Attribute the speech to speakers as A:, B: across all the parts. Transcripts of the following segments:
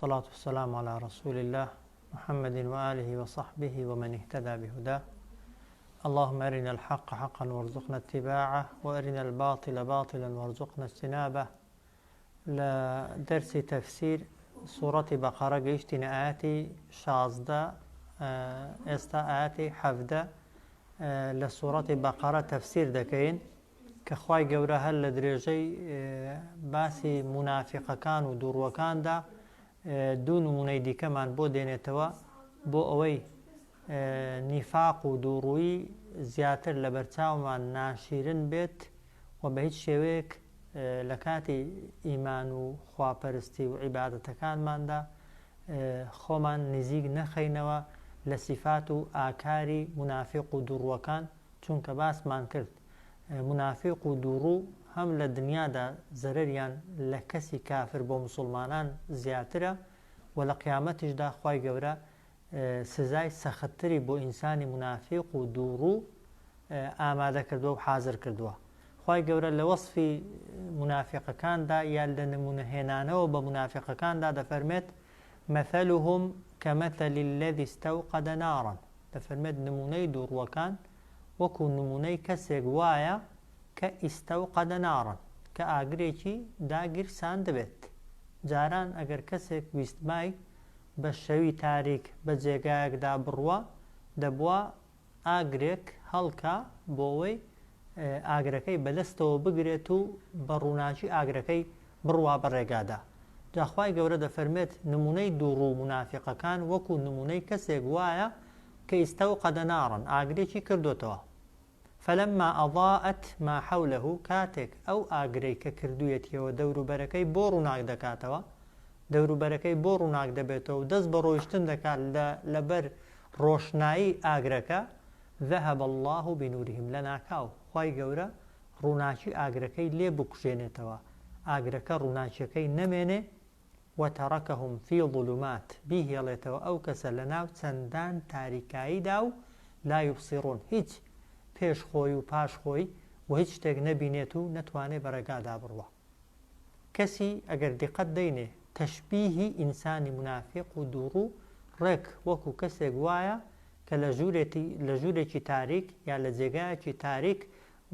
A: والصلاة والسلام على رسول الله محمد وآله وصحبه ومن اهتدى بهداه. اللهم أرنا الحق حقا وارزقنا اتباعه وأرنا الباطل باطلا وارزقنا اجتنابه. لدرس تفسير سورة بقرة قيشتنا آياتي 16 استا آياتي 17 لسورة بقرة تفسير دكين كخواي قورا هل لدريجي باسي منافق كان ودور وكان دا دون منيدي كمان بو دينيتوا بو اوي نفاق ودوروي زياتر لبرتاو ما ناشيرن بيت وبهيج شويك لكاتي إيمان وخوا پرستی وعبادة كان من دا خومن نزيق نخينوا لصفات آكاري منافق ودور وكان چونك باس من کرد منافق و دوورو هەم لە دنیادا زەرەریان لە کەسی کافر بۆ مسلمانان زیاترە و لە قیامەتیشدا خوای گەورە سزای سەختتری بۆ ئینسانی منافق و دوورو ئامادە کردووە و حازر کردووە. خوای گەورە لە وەصفی منافقەکاندا یان لە نمونەهێنانەوە بە منافقەکاندا دەفەرمێت مەثەلهم کەمەثەلی الذی استەوقەدە نارا، دەفەرمێت نمونەی دووڕووەکان وەکو نمونەی کەسێک وایە کە ئیستەوقەدە نارن کە ئاگرێکی داگیرسان دەبێت. جاران ئەگەر کەسێک ویستمای بە شەوی تاریک بە جێگایەکدا بڕوە دەبووە ئاگرێک هەڵکە بۆ ئەوەی ئاگرەکەی بەدەستەوە بگرێت و بە ڕووناچی ئاگرەکەی بڕوا بە ڕێگادا. جاخوای گەورە دەفەرمێت نمونەی دووڕوو منافقەکان وەکو نمونەی کەسێک وایە کە ئیستەوقەدە نارن ئاگرێکی کردوتەوە. فلما أضاءت ما حوله كاتك أو آگرەی کە کردوویەتیەوە دەوروبەرەکەی بۆ ڕووناک دەکاتەوە، دەوروبەرەکەی بۆ ڕووناک دەبێتەوە و دەست بە ڕۆیشتن دەکات لەبەر ڕۆشنایی ئاگرەکە ذهب الله بنورهم لە ناکاو خوای گەورە ڕووناچی ئاگرەکەی لێ بکوژێنێتەوە، ئاگرەکە ڕووناچیەکەی نەمێنێ وتركهم في ظلمات بیهێڵێتەوە ئەو کەسە لە ناو چەندان تاریکاییدا و لا يبصرون هیچ پێش خۆی و پاش خۆی و هیچ شتێک نەبینێت و نەتوانێت بەڕێگادا بڕوە. کەسی ئەگەر دیقەت دەینێ تەشبیهی ئینسانی منافق و دووڕوو ڕێک وەکو کەسێک وایە کە لە ژوورێکی تاریک یا لە جێگایەکی تاریک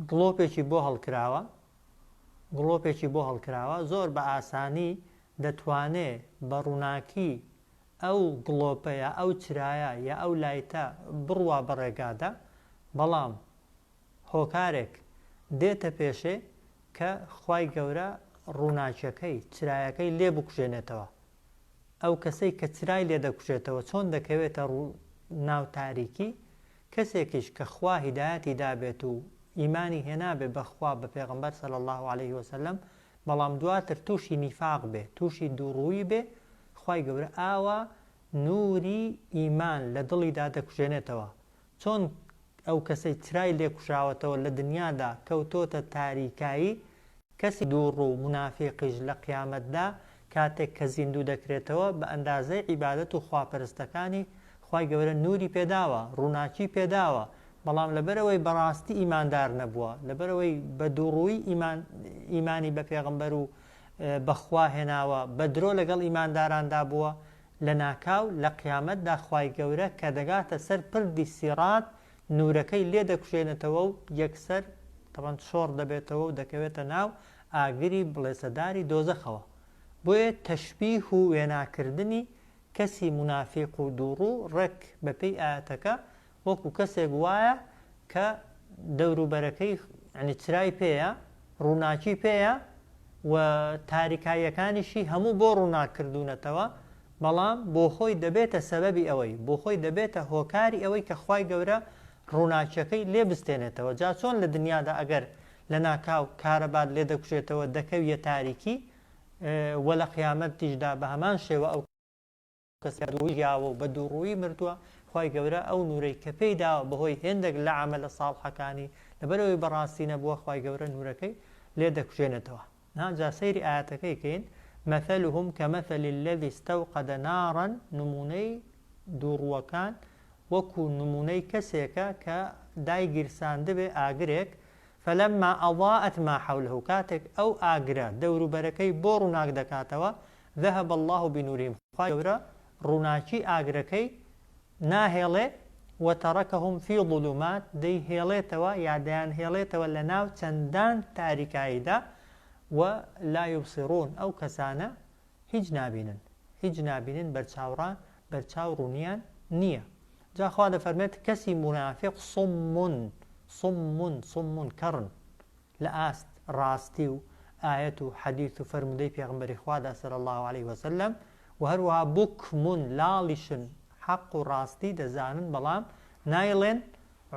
A: گڵۆپێکی بۆ هەڵکراوە زۆر بە ئاسانی دەتوانێت بە ڕووناکی ئەو گڵۆپەیە ئەو چرایە یا ئەو لایتە بڕوا بە ڕێگادا، بەڵام هۆکارێک دێتە پێشێ کە خوای گەورە ڕووناچیەکەی چرایەکەی لێ بکوژێنێتەوە. ئەو کەسەی کە چرای لێ دەکوژێتەوە چۆن دەکەوێتە ناو تاریکی، کەسێکیش کە خوا هیدایەتی دابێت و ئیمانی هێنابێ بەخوا بە پێغەمبەر صلی الله عليه وسلم، بەڵام دواتر تووشی نیفاق بێ تووشی دووڕووی بێ، خوای گەورە ئاوا نووری ئیمان لە دڵیدا دەکوژێنێتەوە. چۆن ئەو کەسەی چرای لێکوژاوەتەوە لە دنیادا کەوتۆتە تاریکایی، کەسی دووڕوو منافقیش لە قیامەتدا کاتێک کە زیندوو دەکرێتەوە بە ئەندازەی عیبادەت و خواپەرستەکانی خوای گەورە نووری پێداوە، ڕووناچی پێداوە، بەڵام لەبەرەوەی بەڕاستی ئیماندار نەبووە، لەبەرەوەی بە دووڕووی ئیمانی بە پێغەمبەر و بەخوا هێناوە بە درۆ لەگەڵ ئیمانداراندا بووە، لە ناکاو لە قیامەتدا خوای گەورە کە دەگاتە سەر پردی سیڕات نورەکەی لێ دەکوژێنێتەوە و یەکسەر تەبەن شۆڕ دەبێتەوە و دەکەوێتە ناو ئاگری بڵێسەداری دۆزەخەوە. بۆیە تەشبیه و وێناکردنی کەسی منافق و دووڕوو ڕێک بەپێی ئاەتەکە وەکو کەسێک وایە کە دەوروبەرەکەی چرای پێیە، ڕووناچی پێیە و تاریکاییەکانیشی هەموو بۆ ڕووناکردوونەتەوە، بەڵام بۆ خۆی دەبێتە سەبەبی ئەوەی، بۆ خۆی دەبێتە هۆکاری ئەوەی کە خوای گەورە ڕووناچیەکەی لێ بستێنێتەوە. جا چۆن لە دنیادا ئەگەر لە ناکاو کارەبات لێ دەکوشێتەوە دەکەویە تاریکی وە لە قیامەتیشدا بە هەمان شێوە ئەو کەسە دووریاوە و بە دووڕووی مردووە، خوای گەورە ئەو نورەی کە پێی داوە بەهۆی هێندێک لە عەمەلە ساڵحەکانی لەبەرەوەی بەڕاستی نەبووە خوای گەورە نورەکەی لێ دەکوژێنێتەوە. جا سەیری ئاەتەکەی کەین مەثەلهم کەمەثەلی الذی استەوقەدە نارا، نمونەی دووڕووەکان وەکو نمونەی کەسێکە کە دایگیرساندبێ ئاگرێک فلما أضاءت ما حوله كاتك أو آقرا دورو بركي بورو ناك دكاتوا ذهب الله بنورهم خوای گەورە ڕووناکی ئاگرەکەی ناهێڵێ وتركهم في ظلمات دەیهێڵێتەوە یا دەیانهێڵێتەوە لە ناو چەندان تاریکاییدا ولا يبصرون ئەو کەسانە هیچ نابینن بەرچاو ڕوونیان نییە. جا خوا دەفەرمێت کەسی منافق صم کەڕن لە ئاست ڕاستی و ئایەت و حەدیث و فەرمودەی پێغەمبەری خوادا صلی الله عليه وسلم و هەروەها بوکمون لاڵیشن حەق و ڕاستی دەزانن بەڵام نایڵێن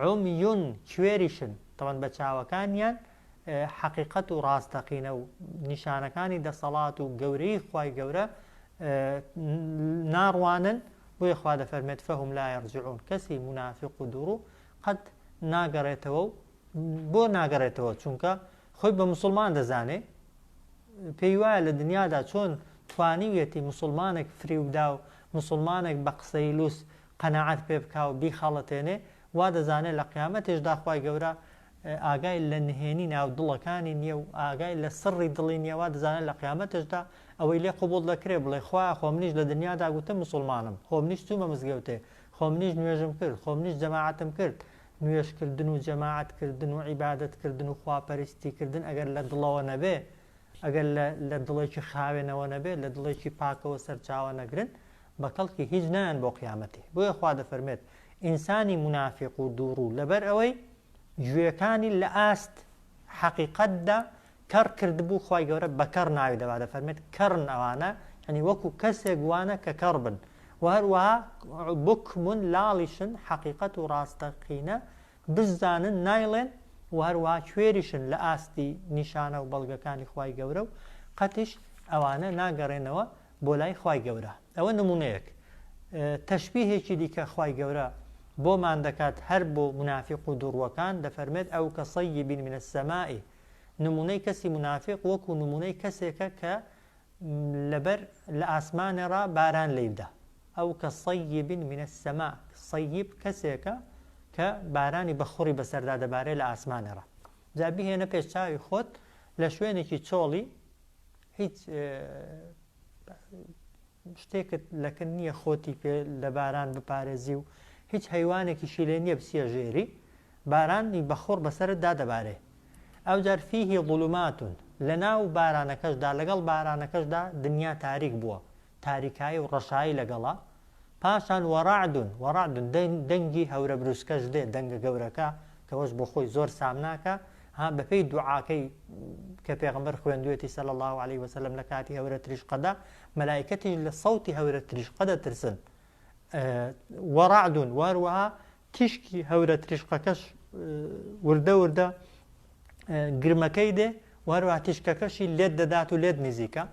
A: عومیون کوێریشن تەوەن بە چاوەکانیان حەقیقەت و ڕاستەقینە و نیشانەکانی دەسەڵات و گەورەی خوای گەورە ناڕوانن بۆیە خوا دەفەرمێت فەهم لا یەرجعون کەسی منافق و دوڕ و قەت ناگەڕێتەوە و بۆ ناگەڕێتەوە چونکە خۆی بە مسلمان دەزانێ پێی وایە لە دنیادا چۆن توانیوێتی مسلمانێک فریودا و مسلمانێک بە قسەی لوس قەناعەت پێ بکا و بیخەڵەتێنێ وا دەزانێت لە قیامەتێشدا خوای گەورە ئاگای لە نهێنی ناو دڵەکانی نییە و ئاگای لە سڕی دڵی نییە وا دەزانێت لە قیامەتێشدا ئەوەی لێ قبول دەکرێ بڵێ خوا خۆ منیش لە دنیادا گوتم مسلمانم خۆ منیش چوومە مزگەوتێ خۆ منیش نوێژم کرد خۆ منیش جەماعەتم کرد نوێژکردن و جەماعەتکردن و عیبادەتکردن و خواپەرستیکردن ئەگەر لە دڵەوە نەبێ ئەگەر لە دڵێکی خاوێنەوە نەبێت لە دڵێکی پاکەوە سەرچاوە نەگرن بە کەڵکی هیچ نایان بۆ قیامەتی بۆیە خوا دەفەرمێت ئینسانی منافق و دووڕوو لەبەر ئەوەی گوێەکانی لە ئاست حەقیقەتدا کەڕ کردبوو خوای گەورە بە کەڕ ناوی دەوا دەفەرمێت کەڕن ئەوانە ینی وەکو کەسێک وانە کە کەڕ بن و هەروەها بوکمون لاڵیشن حەقیقەت و ڕاستەقینە بزانن نایڵێن و هەروەها کوێریشن لە ئاستی نیشانە و بەڵگەکانی خوای گەورە و قەتیش ئەوانە ناگەڕێنەوە بۆ لای خوای گەورە. ئەوە نمونەیەک. تەشبیهێکی دیکە خوای گەورە بۆمان دەکات هەر بۆ منافق و دوڕوەکان دەفەرمێت ئەو کە صەیبین من السەماء نمونەی کەسی منافق وەکو نمونەی کەسێکە کە لەبەر لە ئاسمانێڕا باران لێیدا ئەو کە صەیبین من السەماء صەیب کەسێکە کە بارانی بەخوڕی بەسەردا دەبارێت لە ئاسمانێڕا جا بیهێنە پێش چاوی خۆت لە شوێنێکی چۆڵی هیچ شتێکت لەکن نییە خۆتی پێ لە باران بپارێزی و هیچ حیوانێکیشی لێ نییە بسیە ژێری بارانی بەخۆڕ بەسەرتدا دەبارێ ئەو جار فیهی ظولوماتون لە ناو بارانەکەشدا لەگەڵ بارانەکەشدا دنیا تاریک بووە تاریکایی و ڕەشایی لەگەڵا پاشان وەڕعدون دەنگی هەورە بروسکەش دێ دەنگە گەورەکە کەوەش بۆ خۆی زۆر سام ناکە بەپێی دوعاکەی کە پێغەمبەر خوێندوێتی صلی الله عليه وسلم لە کاتی هەورە تریشقەدا مەلایکەتیش لە سەوتی هەورە تریشقە دەترسن وەڕعدون وەروەها تیشکی هەورە تریشقەکەش وردە وردە گرمەکەی دێ وەروەها تیشکەکەشی لێت دەدات و لێت نزیکە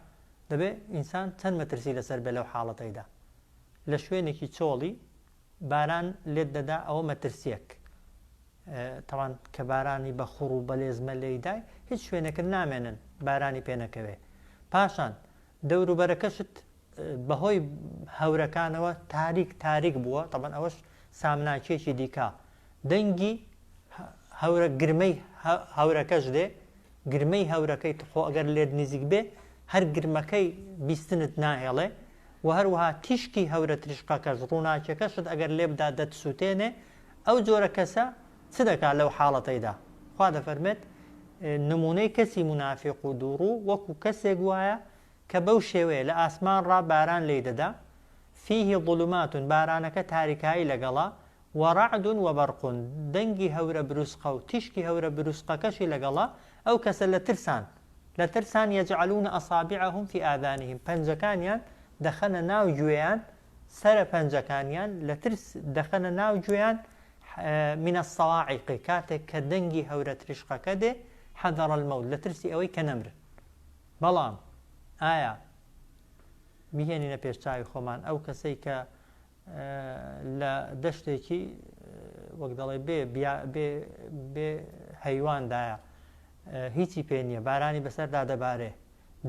A: دەبێ ئینسان چەند مەترسی لەسەر بێ لەو حاڵەتەیدا لە شوێنێکی چۆڵی باران لێت دەدا ئەوە مەترسیەک تەوان کە بارانی بە خوڕ و بەلێزمە لێیدای هیچ شوێنێکت نامێنن بارانی پێنەکەوێ پاشان دەوروبەرەکەشت بەهۆی هەورەکانەوە تاریک بووە تەبەن ئەوەش سامناکێکی دیکە دەنگی گرمەی هەورەکەش دێ گرمەی هەورەکەی خۆ ئەگەر لێت نزیک بێ هەر گرمەکەی بیستنت ناهێڵێ و هەروەها تیشکی هەورە تریشقەکەش ڕووناکیەکەشت ئەگەر لێبدا دەتسووتێنێ ئەو جۆرە کەسە چ دەکات لەو حاڵەتەیدا خوا دەفەرمێت نمونەی کەسی منافق و دووڕوو وەکو کەسێک وایە کە بەو شێوەیە لە ئاسمان ڕا باران لێی دەدا فیهی ظولوماتون بارانەکە تاریکایی لەگەڵا وەڕعدون وەبەرقون دەنگی هەورە بروسقە و تیشکی هەورە بروسقەکەشی لەگەڵا ئەو کەسە لە ترسان یەجعلونە ئەصابعهم فی ئاذانهم پەنجەکانیان دەخەنە ناو گوێیان سەرە پەنجەکانیان لە ترس دەخەنە ناو گوێیان من الصواعق کاتێک کە دەنگی هەورە تریشقەکە دێ حەذەر المەوت لە ترسی ئەوەی کە نەمرن بەڵام ئایا میهێنینە پێشچاوی خۆمان ئەو کەسەی کە لە دەشتێکی وەک دەڵێ بێ هەیواندایە هیچی پێ نییە بارانی بەسەردا دەبارێ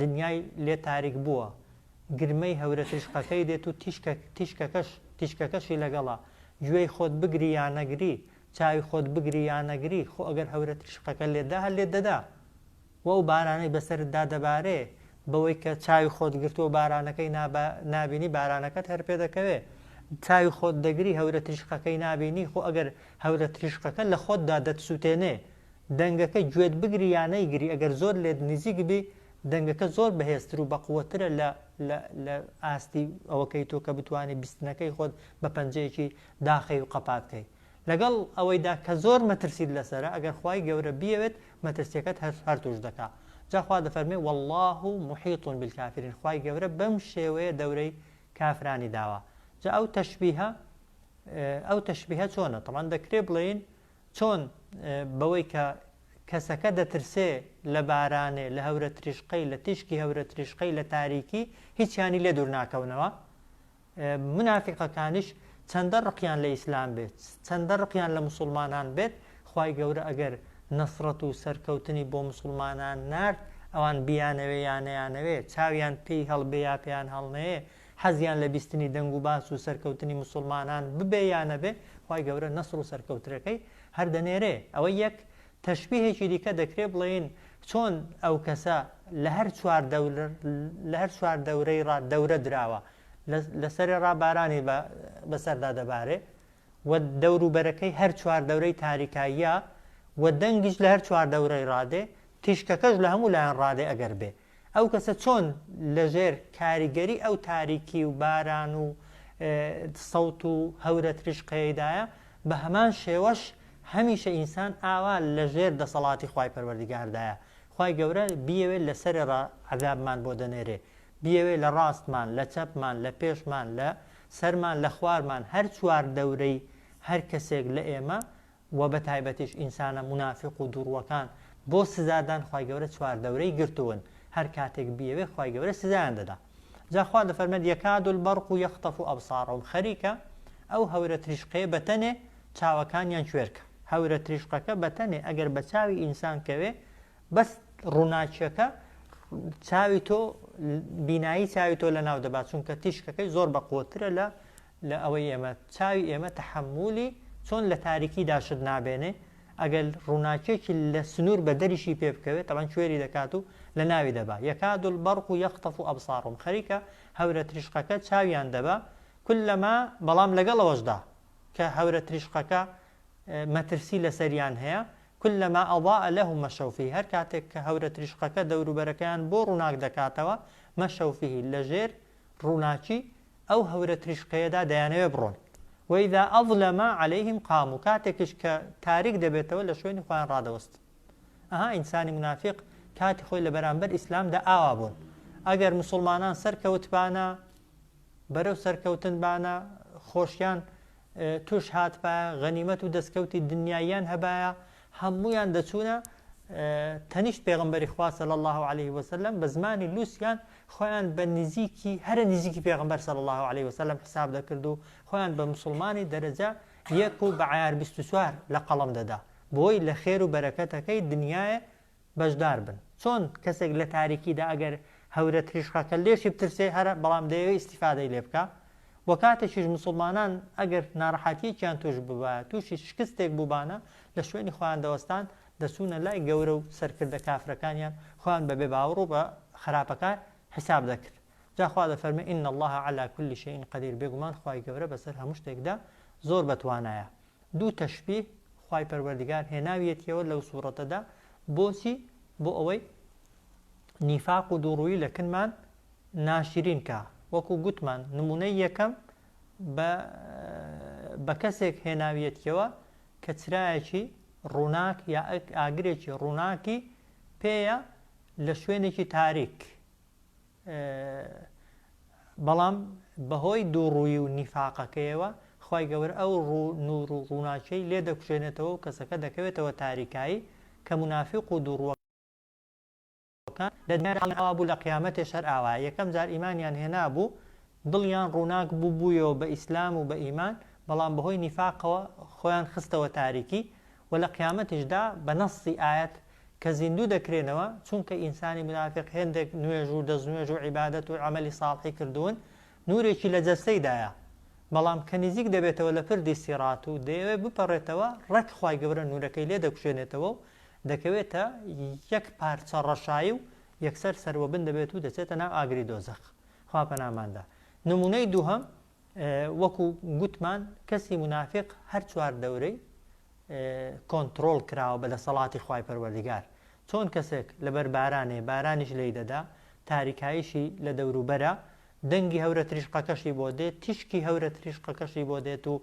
A: دنیای لێ تاریک بووە گرمەی هەورە تریشقەکەی دێت و تیشکەکەشی لەگەڵا گوێی خۆت بگری یان نەگری چاوی خۆت بگری یان نەگری خۆ ئەگەر هەورە تریشقەکە لێدا هەر لێت دەدا و ئەو بارانەی بەسەرتدا دەبارێ بەوەی کە چاوی خۆت گرتووە بارانەکەی نابینی بارانەکەت هەر پێ دەکەوێت چاوی خۆت دەگری هەورە تریشقەکەی نابینی خۆ ئەگەر هەورە تریشقەکە لە خۆتدا دەتسووتێنێ دەنگەکە گوێت بگری یان نەیگری ئەگەر زۆر لێت نزیک بی دەنگەکە زۆر بەهێزتر و بەقووەترە لە ئاستی ئەوەکەی تۆ کە بتوانانی بیستنەکەی خۆت بە پەنجەیەکی داخەی و قەپاتکەی لەگەڵ ئەوەیدا کە زۆر مەترسید لەسرە ئەگەر خوای گەورە بیەوێت مەترسیەکەت هەرتوش دەکا جاخوا دەفەرمێ والله محیط بالکافرین خوای گەورە بەم شێوەیە دەورەی کافرانی داوە جا ئەو تەشبیهە چۆنە طبعا دەکرێ بڵێن چۆن بەوەی کە کەسەکە دەترسێ لە بارانێ لە هەورە تریشقەی لە تیشکی هەورە تریشقەی لە تاریکی هیچیانی لێ دوور ناکەونەوە منافقەکانیش چەندە ڕقیان لە ئیسلام بێت چەندە ڕقیان لە مسلمانان بێت خوای گەورە ئەگەر نەسڕەت و سەرکەوتنی بۆ مسلمانان نارد ئەوان بیانەوێ یانەیانەوێ چاویان پێی هەڵبێ یا پێیان هەڵنەیە حەزیان لە بیستنی دەنگ و باس و سەرکەوتنی مسلمانان ببێ یانەبێ خوای گەورە نەسڕ و سەرکەوترەکەی هەر دەنێرێ ئەوە یەک تەشبیهێکی دیکە دەکرێ بڵێن چۆن ئەو کەسە لە هەر چوار دەورەی دەورە دراوە لەسەری ڕابارانی بەسەردا دەبارێ و دەوروبەرەکەی هەر چوار دەورەی تاریکاییە و دەنگیش لە هەر چوار دەورەی ڕادێ تیشکەکەش لە هەموو لایەن ڕادێ ئەگەر بێ ئەو کەسە چۆن لەژێر کاریگەری ئەو تاریکی و باران و سەوت و هەورە تریشقەیەدایە بە هەمان شێوەش هەمیشە ئینسان ئاوا لەژێر دەسەڵاتی خوای پەروەردیگاردایە خوای گەورە بیەوێت لەسەری عەذابمان بۆ دەنێرێ بیەوێت لە ڕاستمان لە چەپمان لە پێشمان لە سەرمان لە خوارمان هەر چوار دەورەی هەر کەسێک لە ئێمە و بە تایبەتیش ئینسانە منافق و دوڕوەکان بۆ سزادان خوای گەورە چوار دەورەی گرتوون هەر کاتێک بیەوێ خوای گەورە سزایان دەدا جاخوا دەفەرمێت یەکاد البەرق یەخطەف ئەبصارهم خەریکە ئەو هەورە تریشقەیە بەتەنێ چاوەکانیان کوێرکە هەورە تریشقەکە بەتەنێ ئەگەر بە چاوی ئینسان کەوێ بەس ڕووناچیەکە چاوی تۆ بینایی چاوی تۆ لە ناو دەبات چونکە تیشکەکەی زۆر بەقوترە لە ئەوەی ئێمە چاوی ئێمە تەحمولی چۆن لە تاریکی داشت نابێنێ ئەگەر ڕووناچێکی لە سنوور بە دەریشی پێ بکەوێت تەوان کوێری دەکات و لە ناوی دەبا یەکاد البەرق یەخطەف ئەبصارهم خەریکە هەورە تریشقەکە چاویان دەبا کولەما بەڵام لەگەڵەوەشدا کە هەورە تریشقەکە مەترسی لەسەریان هەیە كلما أضاء لهم مشوا فيه هەر کاتێک کە هەورە تریشقەکە دەوروبەرەکەیان بۆ ڕووناک دەکاتەوە مەشوا فيه لەژێر ڕووناکی ئەو هەورە تریشقەیەدا دەیانەوێ بڕۆن وإذا أظلم عليهم قاموا کاتێکش کە تاریک دەبێتەوە لە شوێنی خۆیان ڕادەوەست ئینسانی منافق کاتی خۆی لە بەرامبەر ئیسلامدا ئاوا بوون ئەگەر مسلمانان سەرکەوتبانە بەرەو سەرکەوتنبانە خۆشیان توش هاتبایە غەنیمەت و دەستکەوتی دنیاییان هەبایە هەموویان دەچوونە تەنیشت پێغەمبەری خوا صلی الله عليه وسلم بە زمانی لووسیان خۆیان بە نزیکی هەرە نزیکی پێغەمبەر صلی الله عليه وسلم حساب دەکرد و خۆیان بە مسلمانی دەرەجە یەک و بە عیار 24 لە قەڵەم دەدا بۆی لە خێر و بەرەکەتەکەی دنیایە بەشدار بن چۆن کەسێک لە تاریکیدا ئەگەر هەورە تریشقەکە لێشی بترسێ هەرە بەڵام دەیەوێت ئیستیفادەی لێ بکە و کاتێکیش مسلمانان ئەگەر ناڕەحەتیەکیان توش ببایە تووشی شکستێک بووبانە لە شوێنی خۆیان دەوەستان دەچوونە لای گەورە و سەرکردە کافرەکانیان خۆیان بە بێباوەڕ و بە خراپەکان حساب دەکرد جاخوا دەفەرمێ إن الله على كل شيء قدير بێگومان خوای گەورە بەسەر هەموو شتێکدا زۆر بەتوانایە دوو تەشبیه خوای پەروەردیگار هێناویەتیەوە لەو سوورەتەدا بۆچی بۆ ئەوەی نیفاق و دووڕووی لە کنمان ناشرین کە وەکو گوتمان نمونەی یەکەم بە کەسێک هێناویەتیەوە کە چرایەکی ڕووناک یا ئاگرێکی ڕووناکی پێیە لە شوێنێکی تاریک بەڵام بەهۆی دووڕووی و نیفاقەکەیەوە خوای گەورە ئەو نور و ڕووناکیەی لێ دەکوژێنێتەوە و کەسەکە دەکەوێتەوە تاریکایی کە منافق و دووڕووەکان دەدنیاڕەوە بوو لە قیامەتێ شەر ئاوا یەکەم جار ئیمانیان هێنا بوو دڵیان ڕووناک بووبوویەوە بە ئیسلام و بە ئیمان بەڵام بەهۆی نیفاقەوە خۆیان خستەوە تاریکی و لە قیامەتیشدا بە نەسی ئاەت کە زیندوو دەکرێنەوە چونکە ئینسانی منافق هێندێک نوێژ و دەستنوێژ و عیبادەت و عەمەلی ساڵحی کردوون نورێکی لە جەستەیدایە بەڵام کە نزیک دەبێتەوە لە پردی سیڕات و دەیەوێت بپەڕێتەوە ڕەک خوای گەورە نورەکەی لێ دەکوژێنێتەوە و دەکەوێتە یەک پارچە ڕەشایی و یەکسەر سەروەبن دەبێت و دەچێتە ناو ئاگری دۆزەخ خوا پەناماندا. نمونەی دووهەم وەکو گوتمان کەسی منافق هەر چوار دەورەی کۆنتڕۆڵ کراوە بە دەسەڵاتی خوای پەروەردیگار. چۆن کەسێک لەبەر بارانێ بارانیش لێی دەدا، تاریکایشی لە دەوروبەرە، دەنگی هەورە تریشقەکەشی بۆ دێت، تیشکی هەورە تریشقەکەشی بۆ دێت و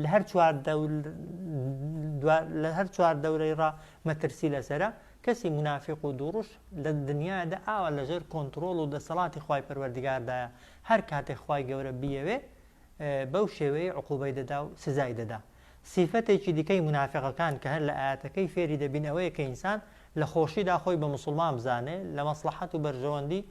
A: لە هەر چوار دەورەی ڕا مەترسی لەسەرە. کەسی منافق و دووڕوش لە دنیادا ئاوا لەژێر کۆنتڕۆڵ و دەسەڵاتی خوای پەروەردیگاردایە. هەر کاتێک خوای گەورە بیەوێ بەو شێوەیە عقوبەی دەدا و سزای دەدا. سیفەتێکی دیکەی منافقەکان کە هەر لە ئاەتەکەی فێری دەبین ئەوەیە کە ئینسان لە خۆشیدا خۆی بە موسڵمان بزانێ، لە مەسلحەت و بەرژەوەندی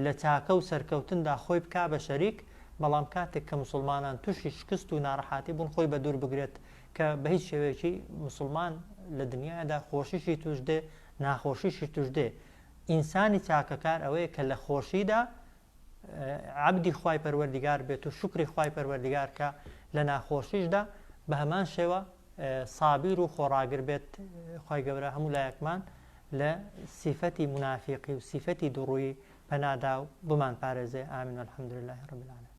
A: لە چاکە و سەرکەوتندا خۆی بکا بە شەریک، بەڵام کاتێک کە موسڵمانان تووشی شکست و ناڕەحاتی بوون خۆی بە دوور بگرێت کە بە هیچ شێوەیەکی موسڵمان لە دنیادا خۆشیشی توش دێ ناخۆشیشی توش دێ. ئینسانی چاکەکار ئەوەیە کە لە خۆشیدا عەبدی خوای پەروەردیگار بێت و شکری خوای پەروەردیگار کە لە ناخۆشیشدا بە هەمان شێوە سابیر و خۆڕاگر بێت. خوای گەورە هەموو لایەکمان لە سیفەتی منافقی و سیفەتی دوڕووی پەنادا و بمان پارێزێ. ئامین والحەمدولله رب العالمین.